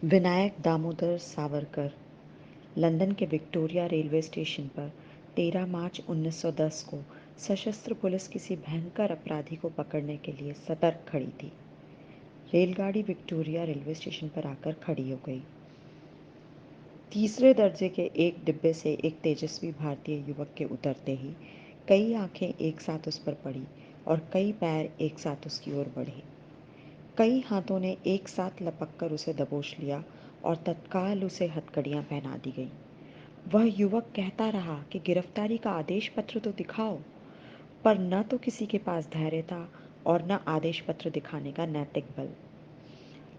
Vinayak Damodar Savarkar London के Victoria railway station पर 13 मार्च 1910 को सशस्त्र पुलिस किसी भयंकर अपराधी को पकड़ने के लिए सतर्क खड़ी थी। रेलगाड़ी विक्टोरिया रेलवे स्टेशन पर आकर खड़ी हो गई। तीसरे दर्जे के एक डिब्बे से एक तेजस्वी भारतीय युवक के उतरते ही कई आंखें एक साथ उस पर पड़ी और कई पैर एक साथ उसकी ओर बढ़े। कई हाथों ने एक साथ लपक कर उसे दबोच लिया और तत्काल उसे हथकड़ियां पहना दी गईं। वह युवक कहता रहा कि गिरफ्तारी का आदेश पत्र तो दिखाओ, पर न तो किसी के पास धैर्य था और न आदेश पत्र दिखाने का नैतिक बल।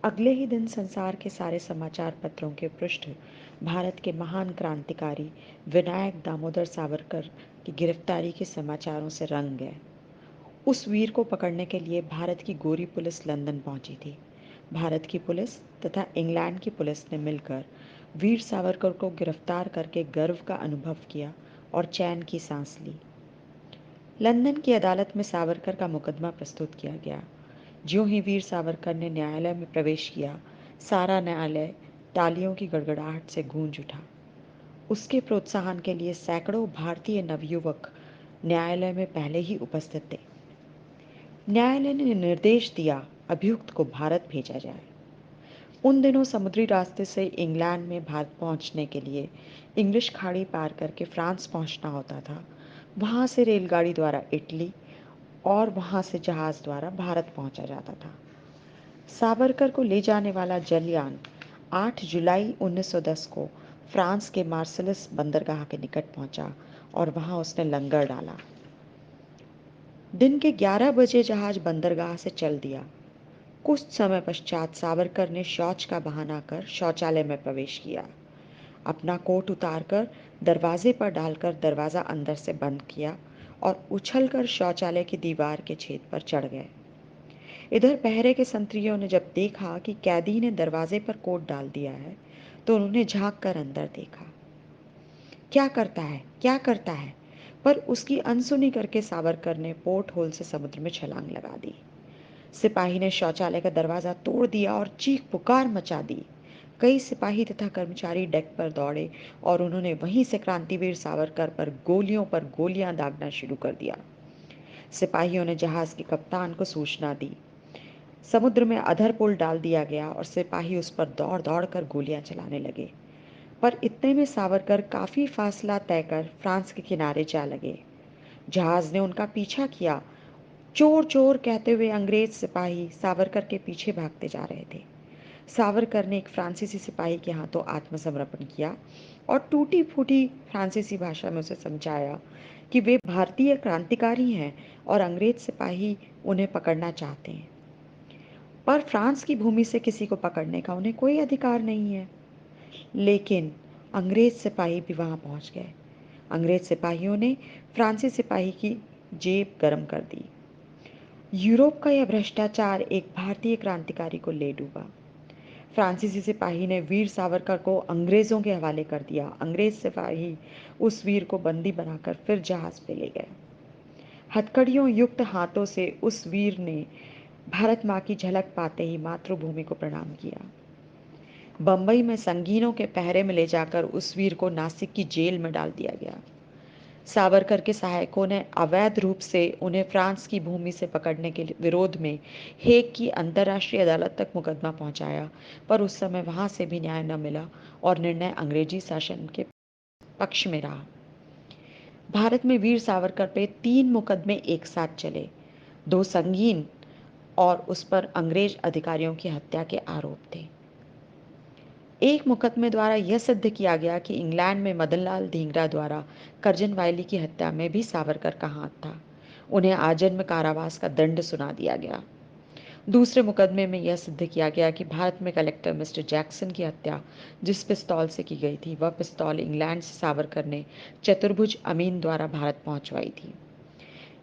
अगले ही दिन संसार के सारे समाचार पत्रों के पृष्ठ भारत के महान क्रांतिकारी विनायक दामोदर सावरकर की गिरफ्तारी के समाचारों से रंग गए। उस वीर को पकड़ने के लिए भारत की गोरी पुलिस लंदन पहुंची थी। भारत की पुलिस तथा इंग्लैंड की पुलिस ने मिलकर वीर सावरकर को गिरफ्तार करके गर्व का अनुभव किया और चैन की सांस ली। लंदन की अदालत में सावरकर का मुकदमा प्रस्तुत किया गया। ज्यों ही वीर सावरकर ने न्यायालय में प्रवेश किया, सारा न्यायालय तालियों की गड़गड़ाहट से गूंज उठा। उसके प्रोत्साहन के लिए सैकड़ों भारतीय नवयुवक न्यायालय में पहले ही उपस्थित थे। न्यायालय ने निर्देश दिया, अभियुक्त को भारत भेजा जाए। उन दिनों समुद्री रास्ते से इंग्लैंड में भारत पहुंचने के लिए इंग्लिश खाड़ी पार करके फ्रांस पहुंचना होता था। वहां से रेलगाड़ी द्वारा इटली और वहां से जहाज द्वारा भारत पहुंचा जाता था। सावरकर को ले जाने वाला जलयान 8 जुलाई 1910 को फ्रांस के मार्सेलस बंदरगाह के निकट पहुंचा और वहां उसने लंगर डाला। दिन के 11 बजे जहाज बंदरगाह से चल दिया। कुछ समय पश्चात सावरकर ने शौच का बहाना कर शौचालय में प्रवेश किया। अपना कोट उतारकर दरवाजे पर डालकर दरवाज़ा अंदर से बंद किया और उछलकर शौचालय की दीवार के छेद पर चढ़ गए। इधर पहरे के संतरियों ने जब देखा कि कैदी ने दरवाजे पर कोट डाल दिया है, तो उन्होंने झांक कर अंदर देखा। क्या करता है, क्या करता है? पर उसकी अनसुनी करके सावरकर ने पोर्ट होल से समुद्र में छलांग लगा दी। सिपाही ने शौचालय का दरवाजा तोड़ दिया और चीख पुकार मचा दी। कई सिपाही तथा कर्मचारी डेक पर दौड़े और उन्होंने वहीं से क्रांतिवीर सावरकर पर गोलियां दागना शुरू कर दिया। सिपाहियों ने जहाज के कप्तान को सूचना दी। समुद्र में अधर पुल डाल दिया गया और सिपाही उस पर दौड़ दौड़ कर गोलियां चलाने लगे। पर इतने में सावरकर काफी फासला तय कर फ्रांस के किनारे जा लगे। जहाज ने उनका पीछा किया। चोर चोर कहते हुए अंग्रेज सिपाही सावरकर के पीछे भागते जा रहे थे। सावरकर ने एक फ्रांसीसी सिपाही के हाथों आत्मसमर्पण किया और टूटी फूटी फ्रांसीसी भाषा में उसे समझाया कि वे भारतीय क्रांतिकारी हैं और अंग्रेज सिपाही उन्हें पकड़ना चाहते हैं, पर फ्रांस की भूमि से किसी को पकड़ने का उन्हें कोई अधिकार नहीं है। लेकिन अंग्रेज सिपाही भी वहां पहुंच गए। अंग्रेज सिपाहियों ने फ्रांसीसी सिपाही की जेब गरम कर दी। यूरोप का यह भ्रष्टाचार एक भारतीय क्रांतिकारी को ले डूबा। फ्रांसीसी सिपाही ने वीर सावरकर को अंग्रेजों के हवाले कर दिया। अंग्रेज सिपाही उस वीर को बंदी बनाकर फिर जहाज पे ले गए। हथकड़ियों युक्त हाथों से उस वीर ने भारत माँ की झलक पाते ही मातृभूमि को प्रणाम किया। बंबई में संगीनों के पहरे में ले जाकर उस वीर को नासिक की जेल में डाल दिया गया। सावरकर के सहायकों ने अवैध रूप से उन्हें फ्रांस की भूमि से पकड़ने के विरोध में हेग की अंतर्राष्ट्रीय अदालत तक मुकदमा पहुंचाया, पर उस समय वहां से भी न्याय न मिला और निर्णय अंग्रेजी शासन के पक्ष में रहा। भारत में वीर सावरकर पे 3 मुकदमे एक साथ चले। 2 संगीन और उस पर अंग्रेज अधिकारियों की हत्या के आरोप थे। एक मुकदमे द्वारा यह सिद्ध किया गया कि इंग्लैंड में मदनलाल ढींगरा द्वारा करजन वायली की हत्या में भी सावरकर का हाथ था। उन्हें आजन्म कारावास का दंड सुना दिया गया। दूसरे मुकदमे में यह सिद्ध किया गया कि भारत में कलेक्टर मिस्टर जैक्सन की हत्या जिस पिस्तौल से की गई थी, वह पिस्तौल इंग्लैंड से सावरकर ने चतुर्भुज अमीन द्वारा भारत पहुंचवाई थी।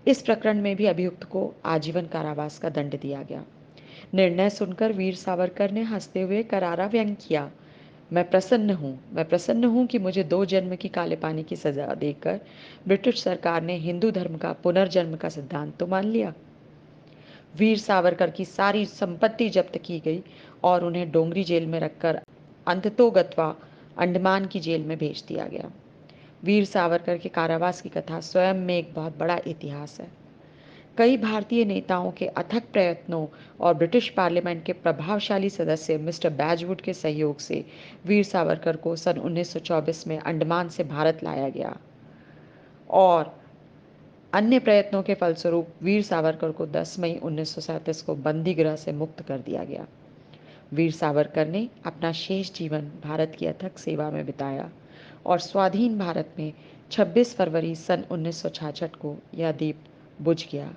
इस प्रकरण में भी अभियुक्त को आजीवन कारावास का दंड दिया गया। निर्णय सुनकर वीर सावरकर ने हंसते हुए करारा व्यंग किया, मैं प्रसन्न हूं कि मुझे 2 जन्म की काले पानी की सजा देकर ब्रिटिश सरकार ने हिंदू धर्म का पुनर्जन्म का सिद्धांत तो मान लिया। वीर सावरकर की सारी संपत्ति जब्त की गई और उन्हें डोंगरी जेल में रखकर अंततोगत्वा अंडमान की जेल में भेज दिया गया। वीर सावरकर के कारावास की कथा स्वयं में एक बहुत बड़ा इतिहास है। कई भारतीय नेताओं के अथक प्रयत्नों और ब्रिटिश पार्लियामेंट के प्रभावशाली सदस्य मिस्टर बैजवुड के सहयोग से वीर सावरकर को सन 1924 में अंडमान से भारत लाया गया और अन्य प्रयत्नों के फलस्वरूप वीर सावरकर को 10 मई 1937 को बंदी गृह से मुक्त कर दिया गया। वीर सावरकर ने अपना शेष जीवन भारत की अथक सेवा में बिताया और स्वाधीन भारत में 26 फरवरी सन 1966 को यह दीप बुझ गया,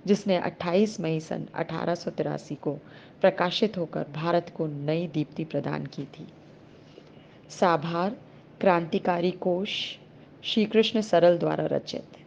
जिसने 28 मई सन 1883 को प्रकाशित होकर भारत को नई दीप्ति प्रदान की थी। साभार क्रांतिकारी कोश श्री कृष्ण सरल द्वारा रचित।